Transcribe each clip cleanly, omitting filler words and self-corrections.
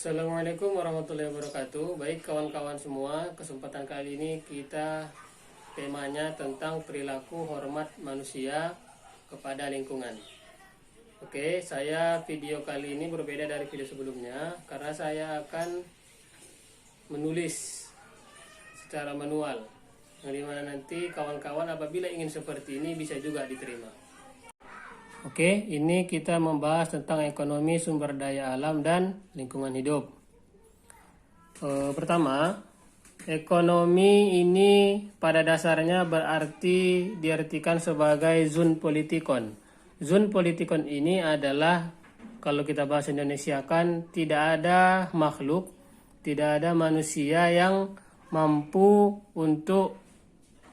Assalamualaikum warahmatullahi wabarakatuh. Baik kawan-kawan semua, kesempatan kali ini kita temanya tentang perilaku hormat manusia kepada lingkungan. Oke, saya video kali ini berbeda dari video sebelumnya karena saya akan menulis secara manual, yang dimana nanti kawan-kawan apabila ingin seperti ini bisa juga diterima. Oke, ini kita membahas tentang ekonomi sumber daya alam dan lingkungan hidup. Pertama, ekonomi ini pada dasarnya berarti diartikan sebagai zon politikon. Zon politikon ini adalah, kalau kita bahas Indonesia kan, tidak ada makhluk, tidak ada manusia yang mampu untuk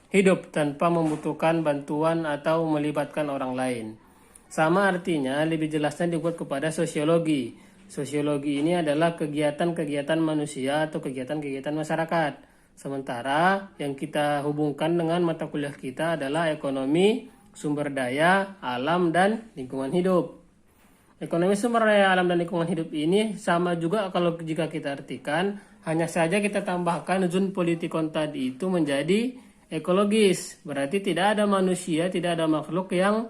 hidup tanpa membutuhkan bantuan atau melibatkan orang lain. Sama artinya, lebih jelasnya dibuat kepada sosiologi. Sosiologi ini adalah kegiatan-kegiatan manusia atau kegiatan-kegiatan masyarakat. Sementara yang kita hubungkan dengan mata kuliah kita adalah ekonomi, sumber daya, alam, dan lingkungan hidup. Ekonomi sumber daya alam dan lingkungan hidup ini sama juga kalau jika kita artikan, hanya saja kita tambahkan zon politikon tadi itu menjadi ekologis. Berarti tidak ada manusia, tidak ada makhluk yang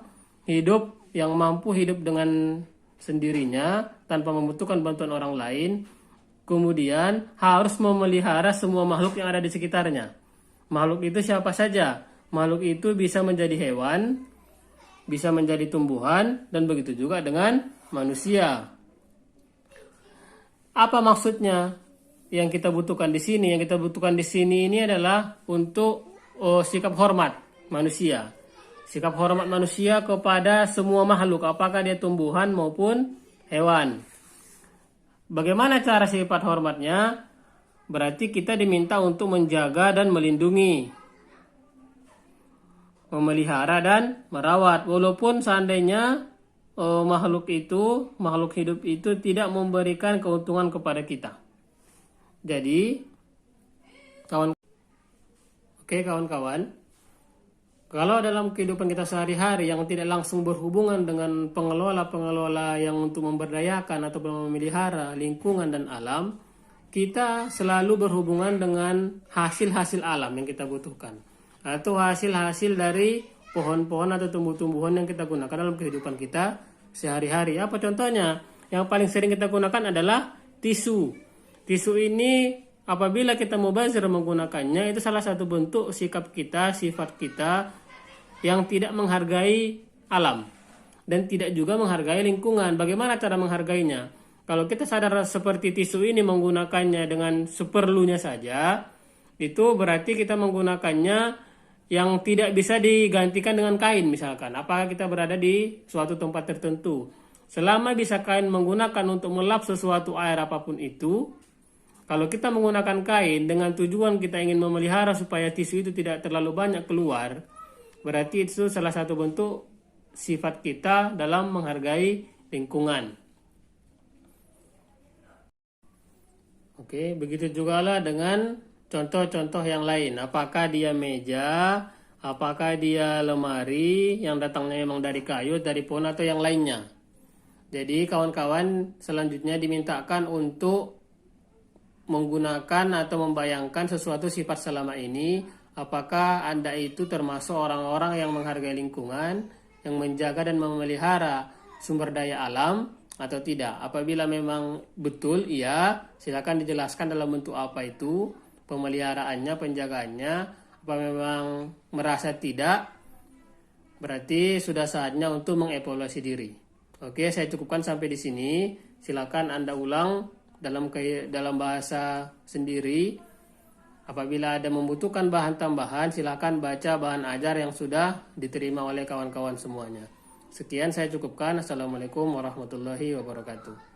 mampu hidup dengan sendirinya tanpa membutuhkan bantuan orang lain, kemudian harus memelihara semua makhluk yang ada di sekitarnya. Makhluk itu siapa saja? Makhluk itu bisa menjadi hewan, bisa menjadi tumbuhan, dan begitu juga dengan manusia. Apa maksudnya yang kita butuhkan di sini? Yang kita butuhkan di sini ini adalah untuk sikap hormat manusia. Sikap hormat manusia kepada semua makhluk, apakah dia tumbuhan maupun hewan. Bagaimana cara sifat hormatnya? Berarti kita diminta untuk menjaga dan melindungi, memelihara dan merawat. Walaupun seandainya makhluk hidup itu tidak memberikan keuntungan kepada kita. Jadi, kawan-kawan, kalau dalam kehidupan kita sehari-hari yang tidak langsung berhubungan dengan pengelola-pengelola yang untuk memberdayakan atau memelihara lingkungan dan alam, kita selalu berhubungan dengan hasil-hasil alam yang kita butuhkan, atau hasil-hasil dari pohon-pohon atau tumbuh-tumbuhan yang kita gunakan dalam kehidupan kita sehari-hari. Apa contohnya? Yang paling sering kita gunakan adalah tisu. Tisu ini apabila kita mubazir menggunakannya, itu salah satu bentuk sikap kita, sifat kita yang tidak menghargai alam dan tidak juga menghargai lingkungan. Bagaimana cara menghargainya? Kalau kita sadar seperti tisu ini menggunakannya dengan seperlunya saja, itu berarti kita menggunakannya yang tidak bisa digantikan dengan kain misalkan. Apakah kita berada di suatu tempat tertentu? Selama bisa kain menggunakan untuk melap sesuatu air apapun itu, kalau kita menggunakan kain dengan tujuan kita ingin memelihara supaya tisu itu tidak terlalu banyak keluar, berarti itu salah satu bentuk sifat kita dalam menghargai lingkungan. Oke, begitu juga lah dengan contoh-contoh yang lain. Apakah dia meja, apakah dia lemari yang datangnya memang dari kayu, dari pohon atau yang lainnya. Jadi kawan-kawan selanjutnya dimintakan untuk menggunakan atau membayangkan sesuatu sifat selama ini, apakah Anda itu termasuk orang-orang yang menghargai lingkungan, yang menjaga dan memelihara sumber daya alam atau tidak. Apabila memang betul iya, silakan dijelaskan dalam bentuk apa itu pemeliharaannya, penjagaannya. Apa memang merasa tidak, berarti sudah saatnya untuk mengevaluasi diri. Oke, saya cukupkan sampai di sini. Silakan Anda ulang dalam bahasa sendiri. Apabila ada membutuhkan bahan tambahan, silakan baca bahan ajar yang sudah diterima oleh kawan-kawan semuanya. Sekian saya cukupkan. Assalamualaikum warahmatullahi wabarakatuh.